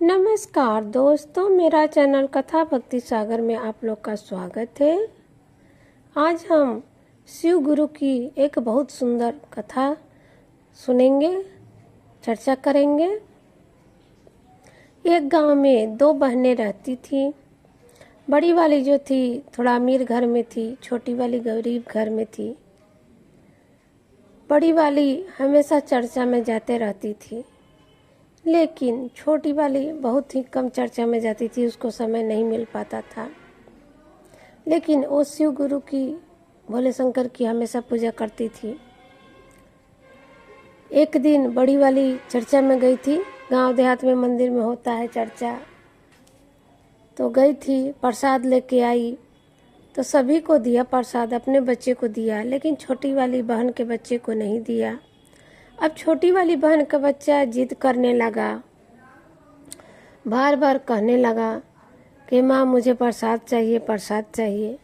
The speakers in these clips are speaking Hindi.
नमस्कार दोस्तों, मेरा चैनल कथा भक्ति सागर में आप लोग का स्वागत है। आज हम शिव गुरु की एक बहुत सुंदर कथा सुनेंगे, चर्चा करेंगे। एक गांव में दो बहनें रहती थी। बड़ी वाली जो थी थोड़ा अमीर घर में थी, छोटी वाली गरीब घर में थी। बड़ी वाली हमेशा चर्चा में जाते रहती थी, लेकिन छोटी वाली बहुत ही कम चर्चा में जाती थी, उसको समय नहीं मिल पाता था। लेकिन वो शिव गुरु की, भोले शंकर की हमेशा पूजा करती थी। एक दिन बड़ी वाली चर्चा में गई थी। गांव देहात में मंदिर में होता है चर्चा, तो गई थी, प्रसाद लेके आई तो सभी को दिया प्रसाद, अपने बच्चे को दिया, लेकिन छोटी वाली बहन के बच्चे को नहीं दिया। अब छोटी वाली बहन का बच्चा जिद करने लगा, बार बार कहने लगा कि माँ मुझे प्रसाद चाहिए, प्रसाद चाहिए।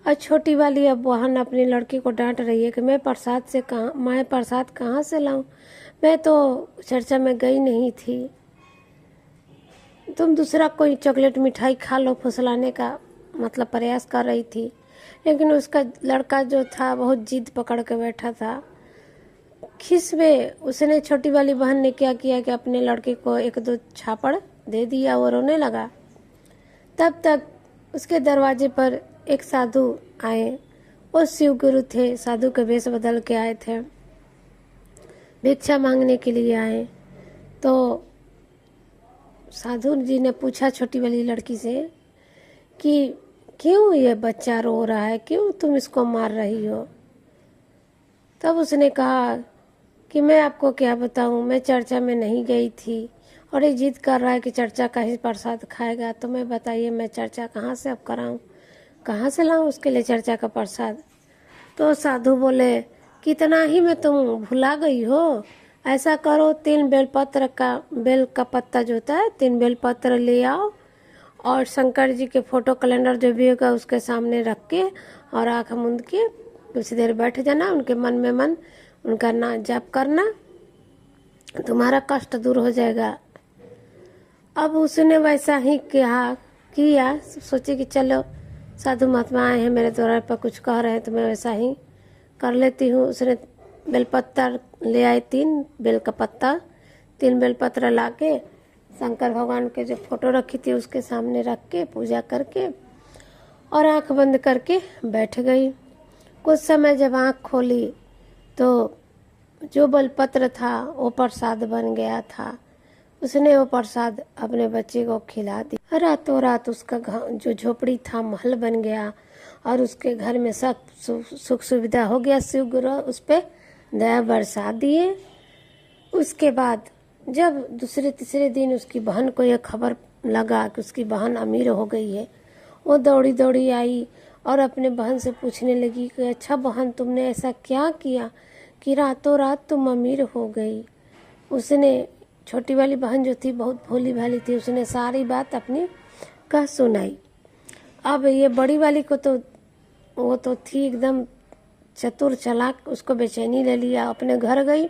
और छोटी वाली अब बहन अपनी लड़की को डांट रही है कि मैं प्रसाद कहाँ से लाऊं, मैं तो चर्चा में गई नहीं थी, तुम दूसरा कोई चॉकलेट मिठाई खा लो, फुसलाने का मतलब प्रयास कर रही थी। लेकिन उसका लड़का जो था बहुत जिद पकड़ के बैठा था। खिस में उसने, छोटी वाली बहन ने क्या किया कि अपने लड़के को एक दो छापड़ दे दिया, वो रोने लगा। तब तक उसके दरवाजे पर एक साधु आए। वो शिव गुरु थे, साधु के वेश बदल के आए थे, भिक्षा मांगने के लिए आए। तो साधु जी ने पूछा छोटी वाली लड़की से कि क्यों ये बच्चा रो रहा है, क्यों तुम इसको मार रही हो। तब उसने कहा कि मैं आपको क्या बताऊं, मैं चर्चा में नहीं गई थी और ये जिद कर रहा है कि चर्चा का ही प्रसाद खाएगा, तो मैं बताइए मैं चर्चा कहाँ से अब कराऊं, कहाँ से लाऊं उसके लिए चर्चा का प्रसाद। तो साधु बोले कितना ही में तुम भुला गई हो, ऐसा करो 3 बेल का पत्ता जो होता है, 3 बेलपत्र ले आओ और शंकर जी के फोटो कैलेंडर जो भी होगा उसके सामने रख के और आँख मूंद के कुछ देर बैठ जाना, उनके मन में मन उनका नाम जप करना, तुम्हारा कष्ट दूर हो जाएगा। अब उसने वैसा ही किया, सोचे कि चलो साधु महात्मा आए हैं मेरे द्वार पर, कुछ कह रहे हैं तो मैं वैसा ही कर लेती हूँ। उसने बेलपत्र ले आए, 3 बेल का पत्ता, 3 बेलपत्र ला के शंकर भगवान के जो फोटो रखी थी उसके सामने रख के पूजा करके और आंख बंद करके बैठ गई। कुछ समय जब आंख खोली तो जो बेलपत्र था वो प्रसाद बन गया था। उसने वो प्रसाद अपने बच्चे को खिला दिया। रातों रात उसका जो झोपड़ी था महल बन गया और उसके घर में सब सुख सुविधा हो गया। शिव गुरु उस पर दया बरसा दिए। उसके बाद जब दूसरे तीसरे दिन उसकी बहन को यह खबर लगा कि उसकी बहन अमीर हो गई है, वो दौड़ी दौड़ी आई और अपने बहन से पूछने लगी कि अच्छा बहन, तुमने ऐसा क्या किया कि रातों रात तुम अमीर हो गई। उसने, छोटी वाली बहन जो थी बहुत भोली भाली थी, उसने सारी बात अपनी कह सुनाई। अब ये बड़ी वाली को तो वो तो थी एकदम चतुर चालाक, उसको बेचैनी ले लिया, अपने घर गई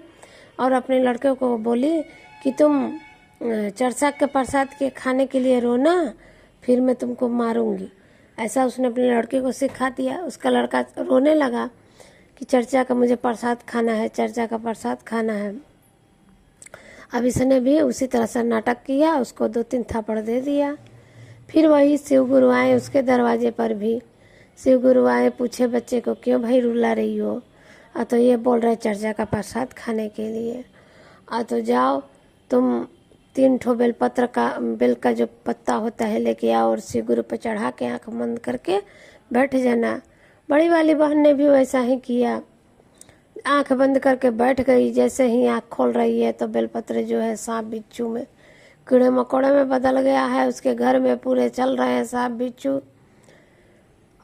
और अपने लड़के को बोली कि तुम चर्चा के प्रसाद के खाने के लिए रोना, फिर मैं तुमको मारूंगी। ऐसा उसने अपने लड़के को सिखा दिया। उसका लड़का रोने लगा कि चर्चा का मुझे प्रसाद खाना है, चर्चा का प्रसाद खाना है। अब इसने भी उसी तरह से नाटक किया, उसको 2-3 थप्पड़ दे दिया। फिर वही शिव गुरु आए उसके दरवाजे पर भी। शिव गुरु आए, पूछे बच्चे को क्यों भाई रुला रही हो। तो ये बोल रहे चर्चा का प्रसाद खाने के लिए। तो जाओ तुम 3 ठो बेल का जो पत्ता होता है लेके आओ और शिव गुरु पर चढ़ा के आंख बंद करके बैठ जाना। बड़ी वाली बहन ने भी वैसा ही किया, आंख बंद करके बैठ गई। जैसे ही आंख खोल रही है तो बेलपत्र जो है सांप बिच्छू में, कीड़े मकोड़े में बदल गया है। उसके घर में पूरे चल रहे हैं सांप बिच्छू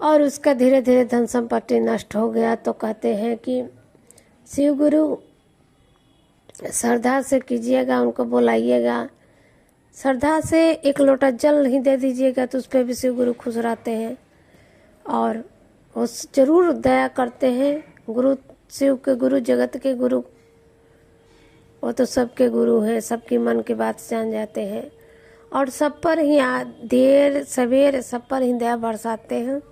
और उसका धीरे धीरे धन संपत्ति नष्ट हो गया। तो कहते हैं कि शिव गुरु श्रद्धा से कीजिएगा, उनको बुलाइएगा, श्रद्धा से 1 लोटा जल नहीं दे दीजिएगा तो उस पर भी शिव गुरु खुश रहते हैं और वो जरूर दया करते हैं। गुरु, शिव के गुरु, जगत के गुरु, वो तो सबके गुरु हैं, सबकी मन की बात जान जाते हैं। और सब पर ही देर सवेर सब पर ही दया बरसाते हैं।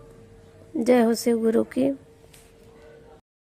जय हो शिव गुरु की।